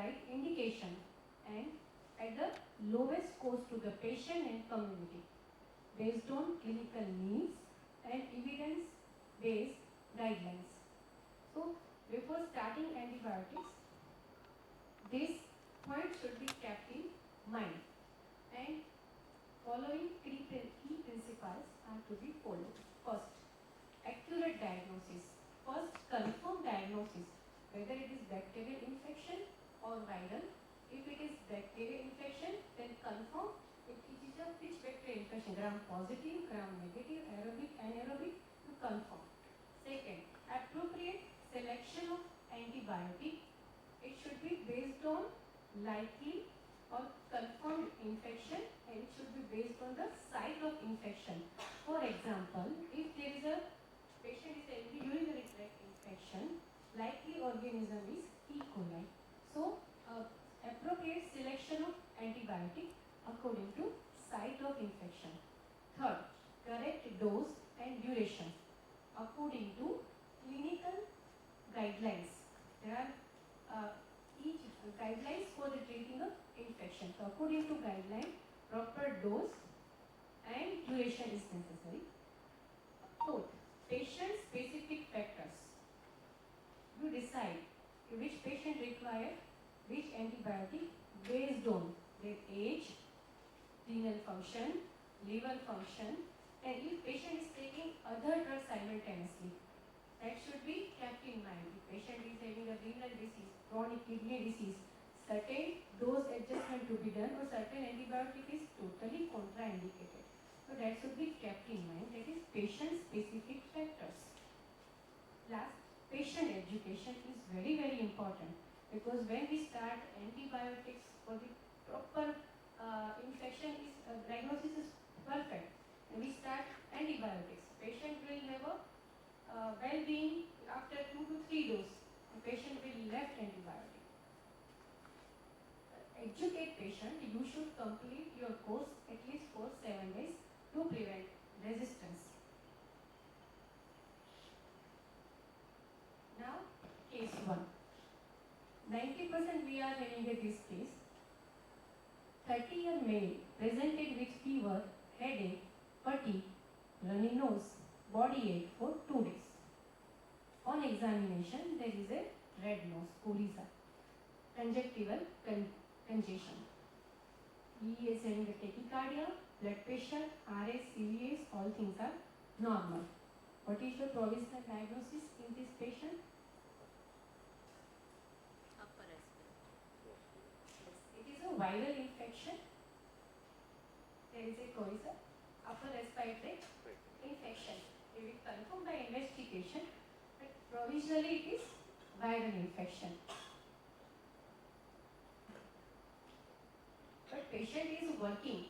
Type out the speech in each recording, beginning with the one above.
right indication and at the lowest cost to the patient and community based on clinical needs and evidence-based guidelines. So, before starting antibiotics, this point should be kept in mind and following key principles are to be followed. First, accurate diagnosis. First, confirm diagnosis, whether it is bacterial infection or viral. If it is bacterial infection, then confirm it is a which bacterial infection, gram positive, gram negative, aerobic, anaerobic, to confirm. Second, appropriate selection of antibiotic. It should be based on likely or confirmed infection and it should be based on the site of infection. For example, if there is a patient is having urinary tract infection, likely organism is E. coli. So, appropriate selection of antibiotic according to site of infection. Third, correct dose and duration according to clinical guidelines. There are each guidelines for the treating of infection. So, according to guideline, proper dose and duration is necessary. Fourth, patient-specific factors. You decide which patient require which antibiotic based on their age, renal function, liver function, and if patient is taking other drugs simultaneously. That should be kept in mind. If patient is having a renal disease, chronic kidney disease, certain dose adjustment to be done or certain antibiotic is totally contraindicated. So that should be kept in mind. That is patient-specific factors. Last, patient education is very, very important because when we start antibiotics for the proper infection is diagnosis is perfect and we start antibiotics. Patient will have a well-being after 2 to 3 doses. The patient will left antibiotic. Educate patient. You should complete your course at least for 7 days to prevent resistance. Now, case 1. 90% we are having this case. 30-year male presented with fever, headache, fatigue, runny nose, body ache for 2 days. On examination, there is a red nose, coryza, conjunctival congestion. He is having a tachycardia, blood pressure, RS, CVS, all things are normal. What is the provisional diagnosis in this patient? Upper respiratory. Yes, it is a viral infection. There is a coryza, upper respiratory infection. We will confirm by investigation, but provisionally it is viral infection. But patient is working.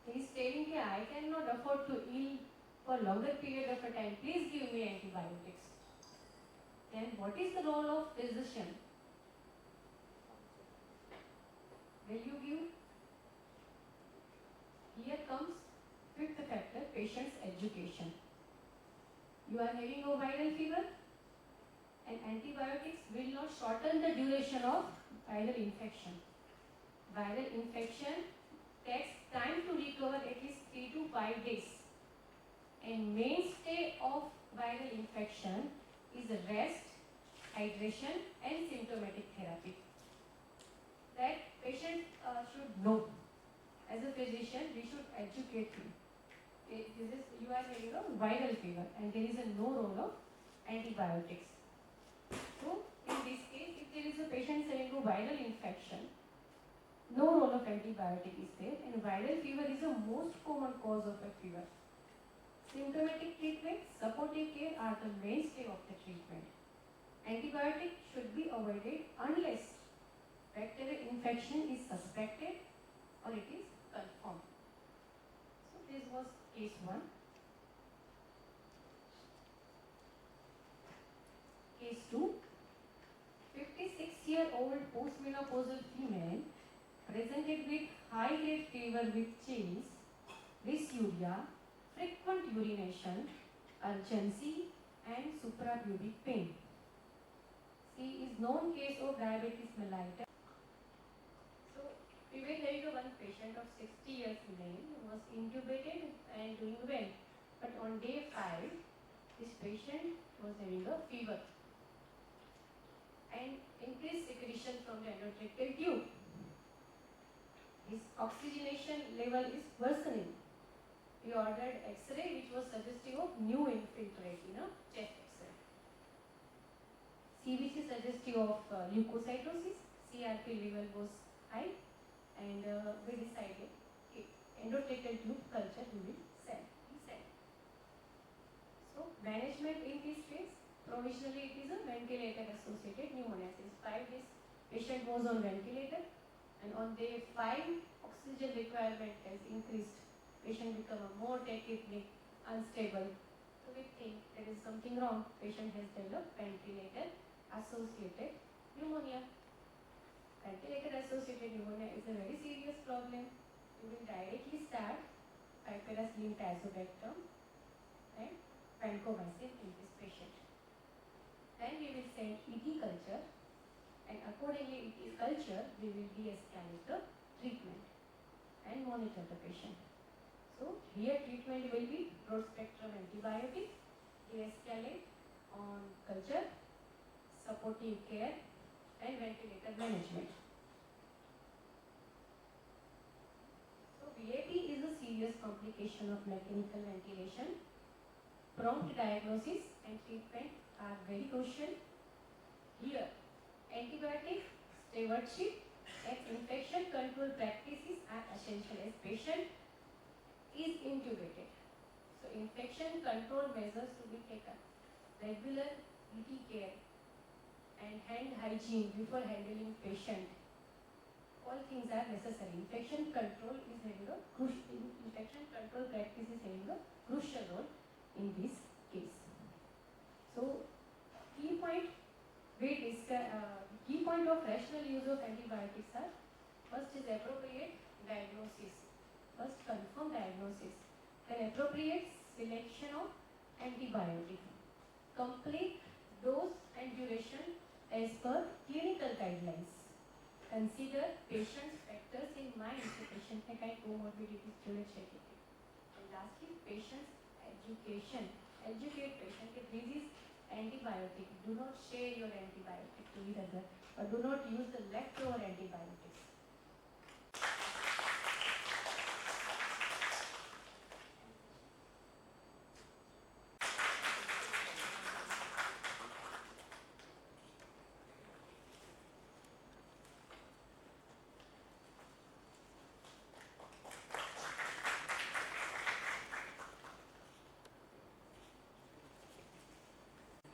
He is saying that I cannot afford to ill for longer period of a time. Please give me antibiotics. Then what is the role of physician? Will you give? Here comes fifth factor, patient's education. You are having a viral fever and antibiotics will not shorten the duration of viral infection. Viral infection takes time to recover at least 3 to 5 days. And mainstay of viral infection is rest, hydration and symptomatic therapy. That patient should know. As a physician, we should educate him. You are having a viral fever and there is no role of antibiotics. So, in this case, if there is a patient having a viral infection, no role of antibiotic is there and viral fever is the most common cause of a fever. Symptomatic treatment, supportive care are the mainstay of the treatment. Antibiotic should be avoided unless bacterial infection is suspected or it is confirmed. So this was case 1. Case 2. 56-year-old postmenopausal female presented with high-grade fever with chills, dysuria, frequent urination, urgency and suprapubic pain. C is known case of diabetes mellitus. We were having one patient of 60 years name who was intubated and doing well. But on day 5, this patient was having a fever and increased secretion from the endotracheal tube. His oxygenation level is worsening. We ordered X-ray which was suggestive of new infiltrate in a chest X-ray. CBC suggestive of leukocytosis, CRP level was high, and we decided endotracheal tube culture we will send. So management in this case, provisionally it is a ventilator associated pneumonia. Since 5 days patient was on ventilator, and on day 5 oxygen requirement has increased. Patient become a more tachypneic, unstable. So we think there is something wrong. Patient has developed ventilator associated pneumonia. Ventilator associated pneumonia is a very serious problem. We will directly start piperacillin tazobactam and vancomycin in this patient. Then we will send ET culture, and accordingly ET culture we will de-escalate the treatment and monitor the patient. So here treatment will be broad spectrum antibiotic, de-escalate on culture, supportive care and ventilator management. So VAP is a serious complication of mechanical ventilation. Prompt diagnosis and treatment are very crucial. Here, antibiotic, stewardship and infection control practices are essential as patient is intubated. So infection control measures to be taken. Regular ET care and hand hygiene before handling patient. All things are necessary. Infection control is having a infection control practice is having a crucial role in this case. So key point of rational use of antibiotics are: first is appropriate diagnosis, first confirm diagnosis, then appropriate selection of antibiotic, complete dose and duration as per clinical guidelines, consider patient's factors in mind, so patient ने काही comorbidities जोड़े check किए, and lastly patient's education, educate patient that this is antibiotic, do not share your antibiotic to each other, or do not use the leftover antibiotics.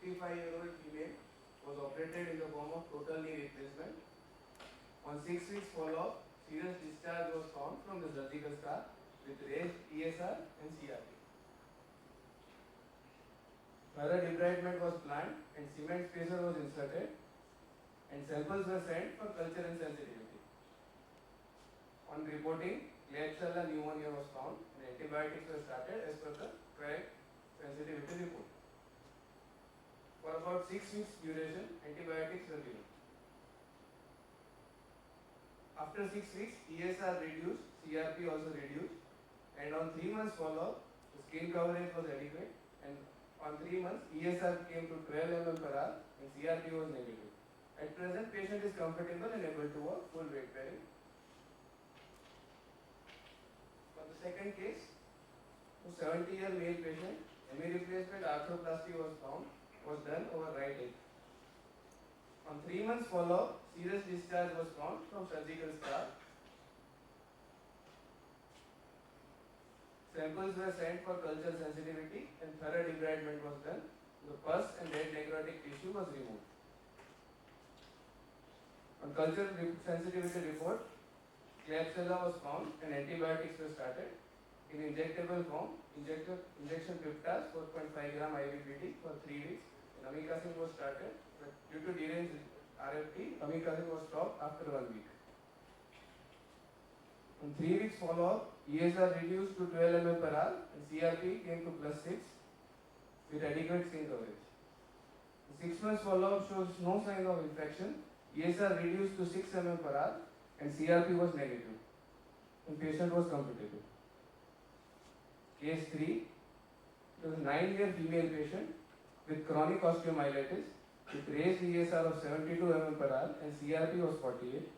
A 55-year-old female was operated in the form of total knee replacement. On 6 weeks follow-up, serious discharge was found from the surgical scar with raised ESR and CRP. Thorough debridement was planned and cement spacer was inserted, and samples were sent for culture and sensitivity. On reporting, Klebsiella pneumonia was found and antibiotics were started as per the correct sensitivity report. For about 6 weeks duration, antibiotics were given. After 6 weeks, ESR reduced, CRP also reduced, and on 3 months follow-up, the skin coverage was adequate, and on 3 months, ESR came to 12 mm per hour and CRP was negative. At present, patient is comfortable and able to work full weight bearing. For the second case, a 70-year male patient, ME replacement arthroplasty was done over right leg. On 3 months follow-up, serious discharge was found from surgical scar. Samples were sent for culture sensitivity and thorough debridement was done. The pus and dead necrotic tissue was removed. On culture sensitivity report, Klebsiella was found and antibiotics were started. In injectable form, injection piptas 4.5 gram IVPD for 3 weeks. And amikacin was started, but due to deranged RFT, amikacin was stopped after 1 week. On 3 weeks follow-up, ESR reduced to 12 mm per hour and CRP came to +6 with adequate skin coverage. 6 months follow-up shows no sign of infection. ESR reduced to 6 mm per hour and CRP was negative, and patient was comfortable. Case 3, it was a 9-year female patient with chronic osteomyelitis with raised ESR of 72 mm per hour and CRP was 48.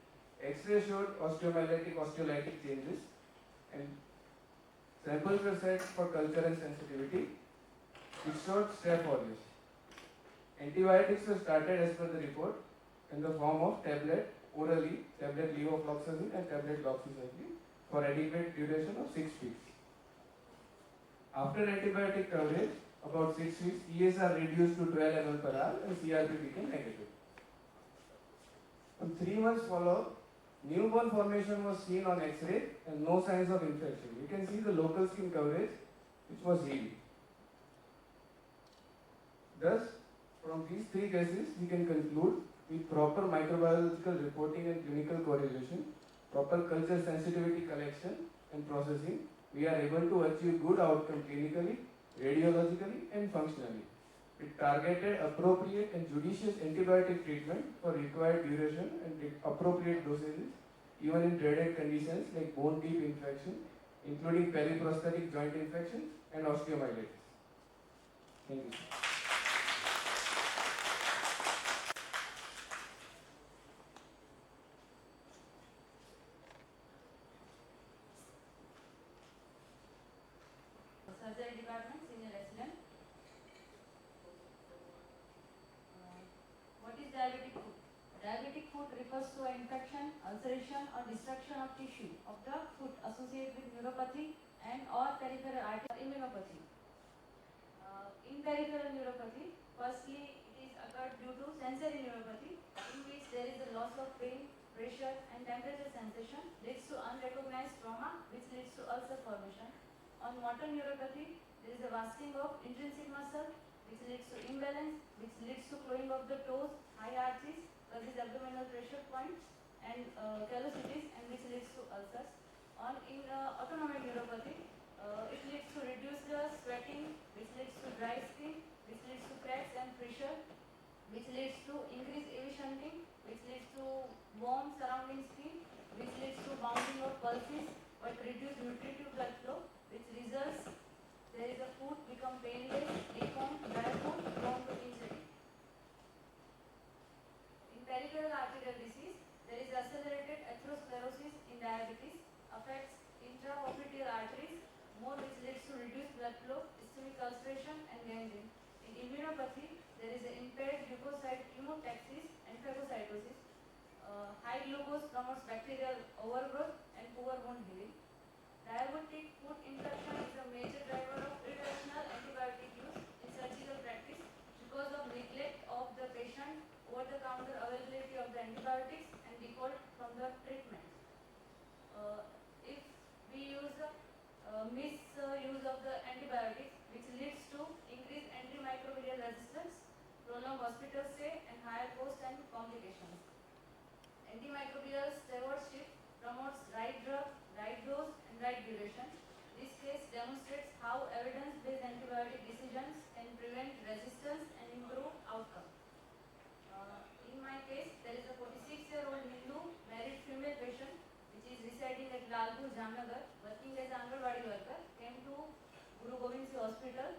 X-ray showed osteolytic changes and samples were sent for culture and sensitivity, which showed Staph aureus. Antibiotics were started as per the report in the form of tablet orally, tablet levofloxacin and tablet doxycycline for adequate duration of 6 weeks. After antibiotic coverage, about 6 weeks, ESR reduced to 12 mm per hour and CRP became negative. On 3 months follow-up, newborn formation was seen on X-ray and no signs of infection. You can see the local skin coverage which was healed. Thus, from these 3 cases, we can conclude with proper microbiological reporting and clinical correlation, proper culture sensitivity collection and processing, we are able to achieve good outcome clinically, radiologically and functionally. With targeted, appropriate and judicious antibiotic treatment for required duration and appropriate dosages, even in dreaded conditions like bone deep infection, including periprosthetic joint infection and osteomyelitis. Thank you. Surgery Department, Senior Resident. What is diabetic foot? Diabetic foot refers to an infection, ulceration or destruction of tissue of the foot associated with neuropathy and or peripheral arterial immunopathy. In peripheral neuropathy, firstly it is occurred due to sensory neuropathy, in which there is a loss of pain, pressure and temperature sensation, leads to unrecognized trauma which leads to ulcer formation. On motor neuropathy, there is a wasting of intrinsic muscle which leads to imbalance, which leads to flowing of the toes, high arches, causes abdominal pressure point and callosities and which leads to ulcers. In autonomic neuropathy, it leads to reduced sweating, which leads to dry skin, which leads to cracks and pressure, which leads to increased AV shunting, which leads to warm surrounding skin, which leads to bounding of pulses but reduced nutritive blood flow, which results there is a foot become painless, deformed, dry foot, prone to injury. In peripheral arterial disease, there is accelerated atherosclerosis in diabetes, affects intrapopliteal arteries, more which leads to reduced blood flow, ischemic ulceration and gangrene. In immunopathy, there is an impaired leukocyte chemotaxis and phagocytosis. High glucose promotes bacterial overgrowth and poor wound healing. Diabetic foot infection is a major driver of irrational antibiotic use in surgical practice because of neglect of the patient, over-the-counter availability of the antibiotics and default from the treatment. If we use misuse of the antibiotics, which leads to increased antimicrobial resistance, prolonged hospital stay and higher cost and complications. Antimicrobial stewardship promotes right drug, right dose and right duration. This case demonstrates how evidence-based antibiotic decisions can prevent resistance and improve outcome. In my case, there is a 46-year-old Hindu married female patient which is residing at Lalpur, Jamnagar, working as an Anganwadi worker, came to Guru Gobind Singh Hospital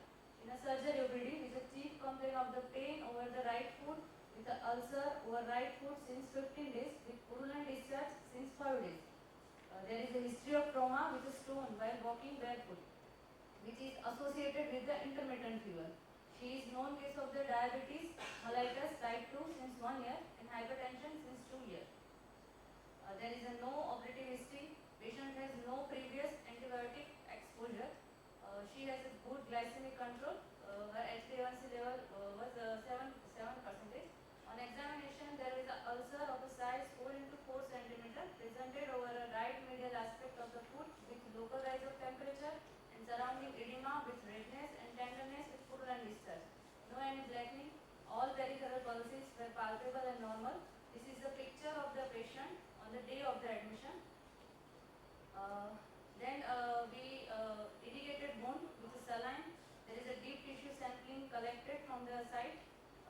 in a surgery OPD with a chief complaint of the pain over the right foot with an ulcer over right foot since 15 days with purulent discharge since 5 days. There is a history of trauma with a stone while walking barefoot, which is associated with the intermittent fever. She is known case of the diabetes mellitus type 2 since 1 year and hypertension since 2 years. There is a no operative history. Patient has no previous antibiotic exposure. She has a good glycemic control. Her HbA1c level was 7%. On examination, there is an ulcer of a size 4 into 4 cm presented over a right medial aspect of the foot with local rise of temperature and surrounding edema with redness and tenderness with purulent discharge. No any blackening. All peripheral pulses were palpable and normal. This is the picture of the patient on the day of the admission. Then we irrigated wound with a saline. There is a deep tissue sampling collected from the site.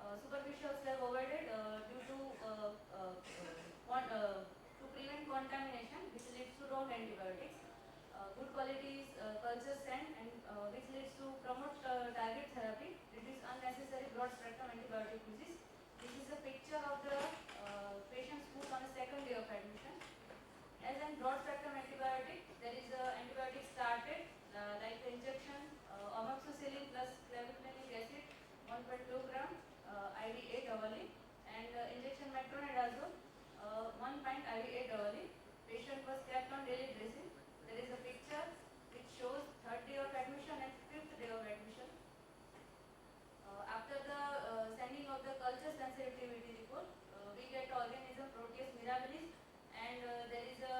Superficial slab avoided due to prevent contact antibiotics. Good quality is culture sent and which leads to promote target therapy, reduce unnecessary broad spectrum antibiotic uses. This is a picture of the patient's food on the second day of admission. As in broad spectrum antibiotic, there is a antibiotic started like the injection amoxicillin plus clavulanic acid 1.2 gram IV 8 hourly and injection metronidazole 1 pint IV 8 hourly. Patient was kept on daily dressing. There is a picture which shows third day of admission and fifth day of admission. After the sending of the culture sensitivity report, we get organism Proteus mirabilis and there is a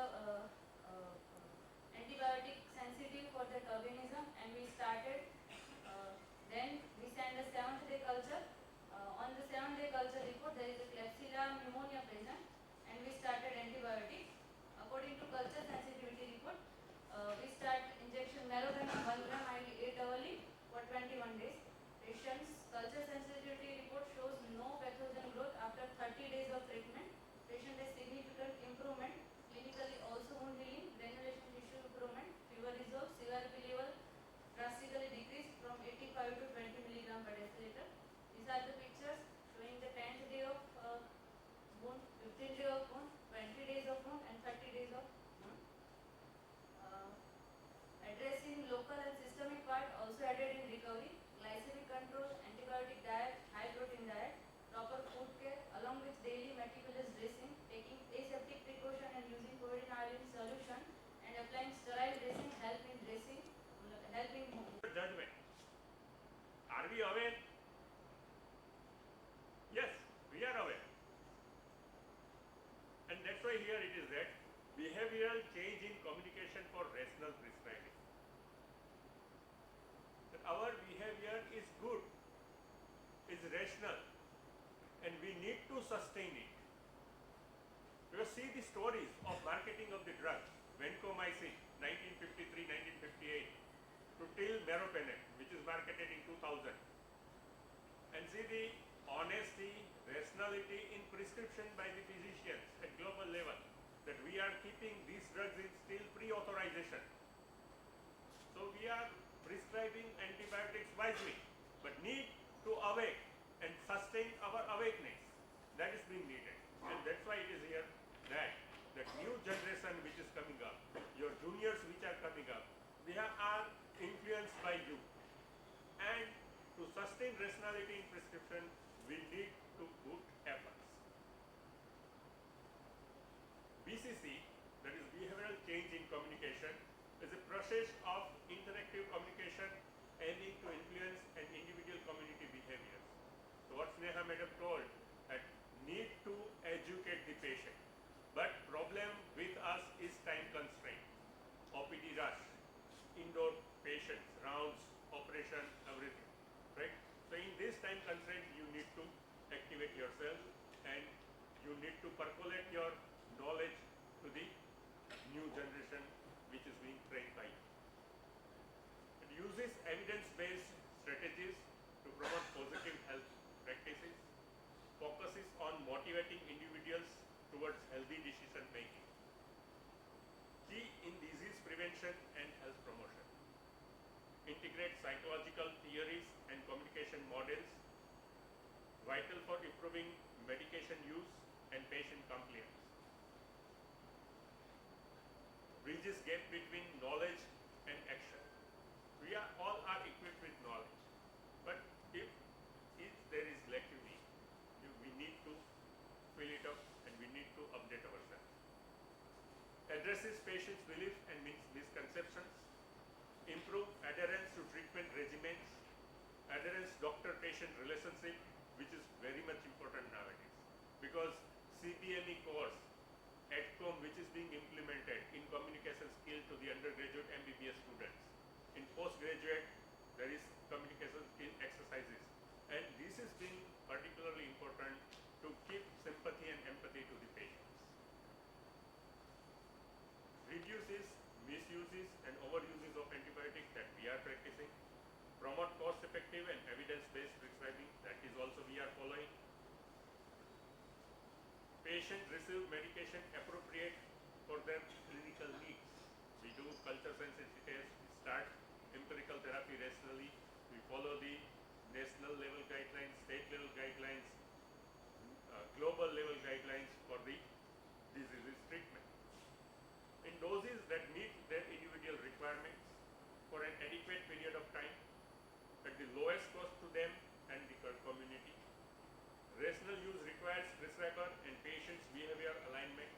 antibiotic sensitive for that organism and we started. Then we send the 7th day culture. On the 7th day culture report, there is a Klebsiella pneumonia present and we started antibiotics. According to culture sensitivity report, we start injection meropenem 1 gram IV 8 hourly for 21 days. Patient's culture sensitivity report shows no pathogen growth after 30 days of treatment. Patient has significant improvement, clinically also wound healing, granulation tissue improvement, fever resolved, CRP level drastically decreased from 85 to 20 milligram per deciliter. These are the pictures showing the 10th day of wound, 15th day of wound, 20 days of wound and 30 days of wound. Addressing local and systemic part also added in recovery. Glycemic control, antibiotic diet, high protein diet, proper food care along with daily meticulous dressing, taking aseptic precaution and using codeine iodine solution and applying sterile dressing help in dressing, helping judgment. Are we aware? Yes, we are aware. And that's why here it is that behavioral change in communication for rational prescribing. That our behavior is good, is rational, and we need to sustain it. Because see the stories of marketing of the drug, vancomycin, 1953, 1958, to till meropenem, which is marketed in 2000. And see the honesty, rationality in prescription by the physicians at global level, that we are keeping these drugs in still pre-authorization. So we are prescribing antibiotics wisely, but need to awake and sustain our awakeness. That is being needed. And that's why it is here that the new generation which is coming up, your juniors which are coming up, they are influenced by you. And to sustain rationality in prescription, we need to put efforts. BCC, that is behavioral change in communication, is a process of interactive communication aiming to influence an individual community behaviors. So what Sneha madam told, that need to educate the patient. But problem with us is time constraint. OPD rush, indoor patients, rounds, operation, everything, right? So in this time constraint, you need to activate yourself and you need to percolate your knowledge to the new generation which is being trained by you. It uses evidence-based strategies to promote positive health practices, focuses on motivating individuals towards healthy decision making. Key in disease prevention and health promotion. Integrate psychological theories and communication models, vital for improving medication use and patient compliance. Bridges gap between knowledge and action. We are all are equipped with knowledge, but if there is lack of need, we need to fill it up and we need to update ourselves. Addresses patients' belief and misconceptions. Improve adherence to treatment regimens. Adherence doctor-patient relationship, which is very much important nowadays, because CPME course ATCOM, which is being implemented in communication skill to the undergraduate MBBS students. In postgraduate, there is communication skill exercises, and this is being particularly important to keep sympathy and empathy to the patients. Reduces misuses and overuses of antibiotics that we are practicing. Promote cost-effective and evidence-based prescribing, that is also we are following. Patients receive medication appropriate for their clinical needs. sensitivities, we start empirical therapy rationally, we follow the national level guidelines, state level guidelines, global level guidelines for the diseases treatment. In doses that meet their individual requirements for an adequate period of time at the lowest cost to them and the community. Rational use requires prescriber and patient's behavior alignment.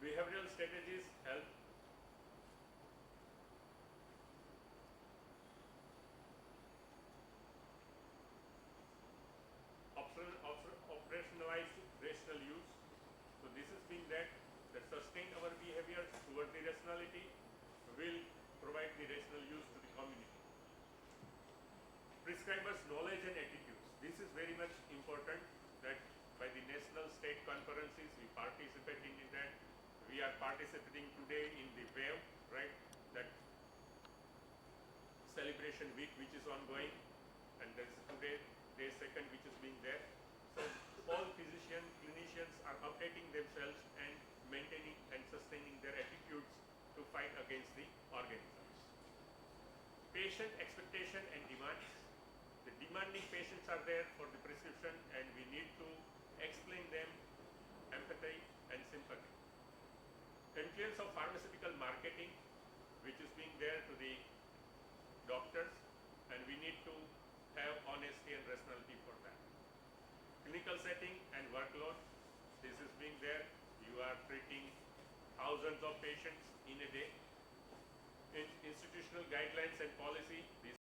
Behavioral strategies help operationalize rational use. So this is being that sustain our behaviors towards the rationality will provide the rational use to the community. Prescribers' knowledge and attitudes. This is very much important that by the national state conferences we participating in that. We are participating today in the WAAW, right? That celebration week which is ongoing, and there is today day second which is being there. So all physicians, clinicians are updating themselves and maintaining and sustaining their attitudes to fight against the organisms. Patient expectation and demands. The demanding patients are there for the prescription and we need to explain them empathy and sympathy. Influence of pharmaceutical marketing which is being there to the doctors, and we need to have honesty and rationality for that. Clinical setting and workload. This is being there. You are treating thousands of patients in a day. In institutional guidelines and policy, this